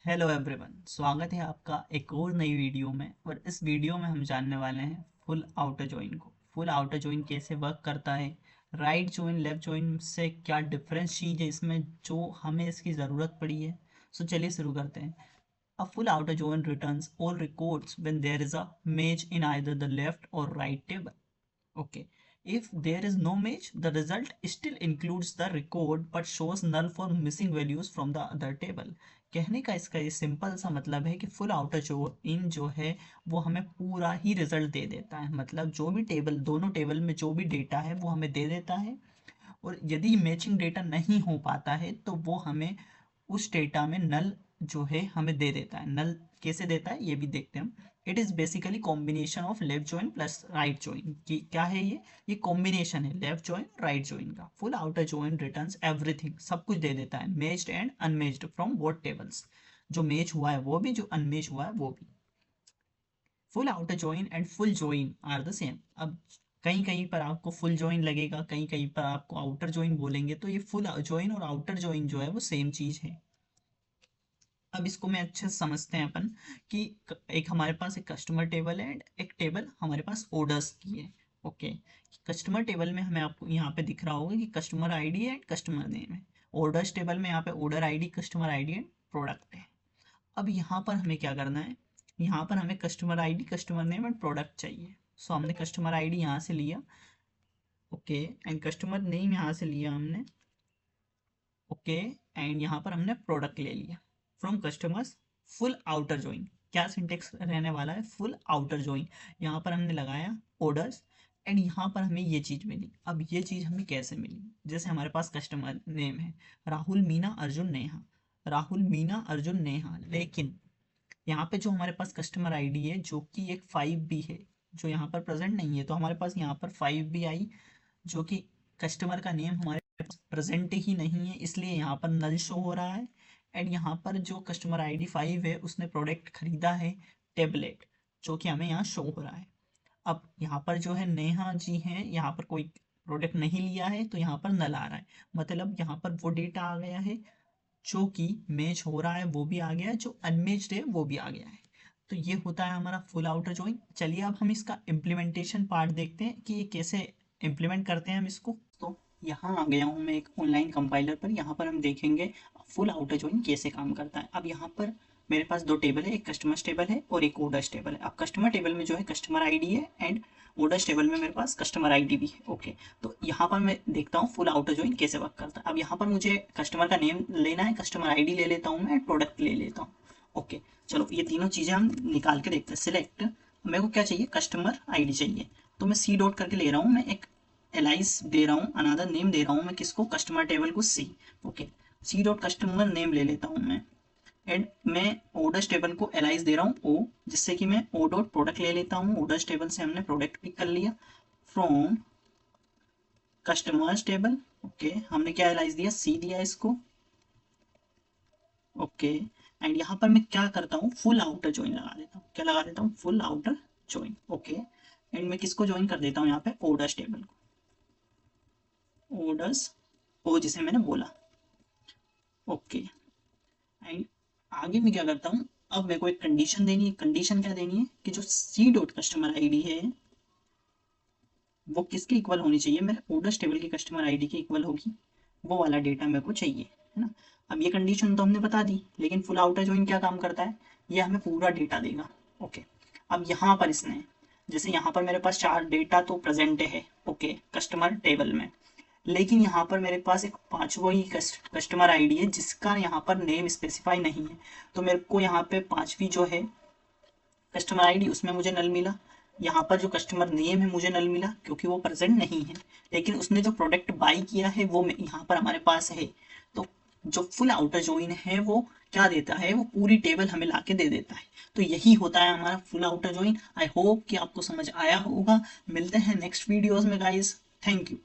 Hello everyone, स्वागत है आपका एक और नई वीडियो में। और इस वीडियो में हम जानने वाले हैं फुल आउटर जॉइन को। फुल आउटर जॉइन कैसे वर्क करता है, राइट जॉइन लेफ्ट जॉइन से क्या डिफरेंस चीज़ है इसमें जो हमें इसकी ज़रूरत पड़ी है। सो चलिए शुरू करते हैं। A full outer join returns all records when there is a match in either the left or right table. Okay. If there is no match, the result still includes the record but shows null for missing values from the other table. कहने का इसका ये simple सा मतलब है कि full outer जो इन जो है वो हमें पूरा ही रिजल्ट दे देता है। मतलब जो भी टेबल, दोनों टेबल में जो भी डेटा है वो हमें दे देता है। और यदि मैचिंग डेटा नहीं हो पाता है तो वो हमें उस डेटा में नल जो है हमें दे देता है। नल कैसे देता है ये भी देखते हैं हम। It is basically combination of left join plus right join की क्या है ये कॉम्बिनेशन है लेफ्ट जॉइन राइट जॉइन का। Full outer join returns everything, सब कुछ दे देता है, matched and unmatched from both tables. जो मैच हुआ है वो भी, जो अनमैच हुआ है वो भी। Full outer join and full join are the same. अब कहीं कहीं पर आपको फुल जॉइन लगेगा, कहीं कहीं पर आपको आउटर जॉइन बोलेंगे, तो ये फुल जॉइन और आउटर जॉइन जो है वो सेम चीज है। अब इसको मैं अच्छे से समझते हैं अपन कि एक हमारे पास एक कस्टमर टेबल है एंड एक टेबल हमारे पास ऑर्डर्स की है। ओके। कस्टमर टेबल में हमें आपको यहाँ पे दिख रहा होगा कि कस्टमर आईडी है एंड कस्टमर नेम है। ऑर्डर्स टेबल में यहाँ पे order ID, customer ID and product है। अब यहाँ पर हमें क्या करना है, यहाँ पर हमें customer ID, customer name and product चाहिए। सो हमने कस्टमर आईडी यहाँ से लिया, ओके, एंड कस्टमर नेम यहाँ से लिया हमने, ओके, एंड यहाँ पर हमने प्रोडक्ट ले लिया from customers. Full outer join क्या सिंटेक्स रहने वाला है, फुल आउटर जॉइन। यहाँ पर हमने लगाया ऑर्डर्स एंड यहाँ पर हमें ये चीज़ मिली। अब ये चीज़ हमें कैसे मिली, जैसे हमारे पास कस्टमर नेम है राहुल मीना अर्जुन नेहा, राहुल मीना अर्जुन नेहा, लेकिन यहाँ पे जो हमारे पास कस्टमर आईडी है जो कि एक 5 भी है, जो यहाँ पर प्रेजेंट नहीं है, तो हमारे पास यहाँ पर 5 भी आई, जो कि कस्टमर का नेम हमारे पास प्रेजेंट ही नहीं है, इसलिए यहाँ पर नल शो हो रहा है। एंड यहाँ पर जो कस्टमर आईडी 5 है उसने प्रोडक्ट खरीदा है टेबलेट, जो कि हमें यहाँ शो हो रहा है। अब यहाँ पर जो है नेहा जी हैं, यहाँ पर कोई प्रोडक्ट नहीं लिया है तो यहाँ पर नल आ रहा है। मतलब यहाँ पर वो डेटा आ गया है, जो कि मैच हो रहा है वो भी आ गया है, जो अनमैच्ड है वो भी आ गया है। तो ये होता है हमारा फुल आउटर जॉइन। चलिए अब हम इसका इम्प्लीमेंटेशन पार्ट देखते हैं कि ये कैसे इम्प्लीमेंट करते हैं हम इसको। तो यहाँ आ गया हूँ मैं एक ऑनलाइन कंपाइलर पर। यहाँ पर हम देखेंगे फुल आउटर जॉइन कैसे काम करता है। अब यहाँ पर मेरे पास दो टेबल है, एक कस्टमर्स टेबल है और एक ऑर्डर्स टेबल है। अब कस्टमर टेबल में जो है कस्टमर आईडी है एंड ऑर्डर्स टेबल में मेरे पास कस्टमर आईडी भी है। ओके, तो यहाँ पर मैं देखता हूँ फुल आउटर जॉइन कैसे वर्क करता है। अब यहाँ पर मुझे कस्टमर का नेम लेना है, कस्टमर आईडी ले लेता हूँ मैं, प्रोडक्ट ले लेता हूँ। ओके, चलो ये तीनों चीज़ें हम निकाल के देखते हैं। सिलेक्ट, मेरे को क्या चाहिए, कस्टमर आईडी चाहिए, तो मैं सी डॉट करके ले रहा हूँ। मैं एक एलाइस दे रहा हूँ, अनदर नेम दे रहा हूँ मैं किसको, कस्टमर टेबल को C. Okay, C dot customer name ले लेता हूँ मैं। एंड मैं ऑर्डर्स टेबल को एलाइज दे रहा हूँ ओ, जिससे कि मैं ओ डॉट प्रोडक्ट ले लेता हूँ। ऑर्डर्स टेबल से हमने प्रोडक्ट पिक कर लिया फ्रॉम कस्टमर्स टेबल। ओके, हमने क्या एलाइज दिया, सी दिया इसको। ओके, एंड यहाँ पर मैं क्या करता हूँ, फुल आउटर ज्वाइन लगा देता हूँ। क्या लगा देता हूँ, full outer join. Okay, and मैं किसको ज्वाइन कर देता हूँ यहाँ पे, ऑर्डर्स टेबल को, ऑर्डर्स ओ जिसे मैंने बोला। ओके, एंड आगे मैं क्या करता हूँ, अब मेरे को एक कंडीशन देनी है। कंडीशन क्या देनी है कि जो सी डॉट कस्टमर आईडी है वो किसके इक्वल होनी चाहिए, मेरे ऑर्डर्स टेबल की कस्टमर आईडी के इक्वल होगी। वो वाला डेटा मेरे को चाहिए, है ना। अब ये कंडीशन तो हमने बता दी, लेकिन फुल आउटर जॉइन क्या काम करता है, ये हमें पूरा डेटा देगा। ओके, अब यहाँ पर इसने, जैसे यहाँ पर मेरे पास 4 डेटा तो प्रेजेंट है, ओके, कस्टमर टेबल में, लेकिन यहाँ पर मेरे पास एक 5वां ही कस्टमर आईडी है जिसका यहाँ पर नेम स्पेसिफाई नहीं है। तो मेरे को यहाँ पे 5वीं जो है कस्टमर आईडी उसमें मुझे नल मिला। यहाँ पर जो कस्टमर नेम है मुझे नल मिला क्योंकि वो प्रेजेंट नहीं है, लेकिन उसने जो प्रोडक्ट बाई किया है वो यहाँ पर हमारे पास है। तो जो फुल आउटर जॉइन है वो क्या देता है, वो पूरी टेबल हमें लाके दे देता है। तो यही होता है हमारा full outer join. I hope कि आपको समझ आया होगा। मिलते हैं नेक्स्ट वीडियोस में गाइस, थैंक यू।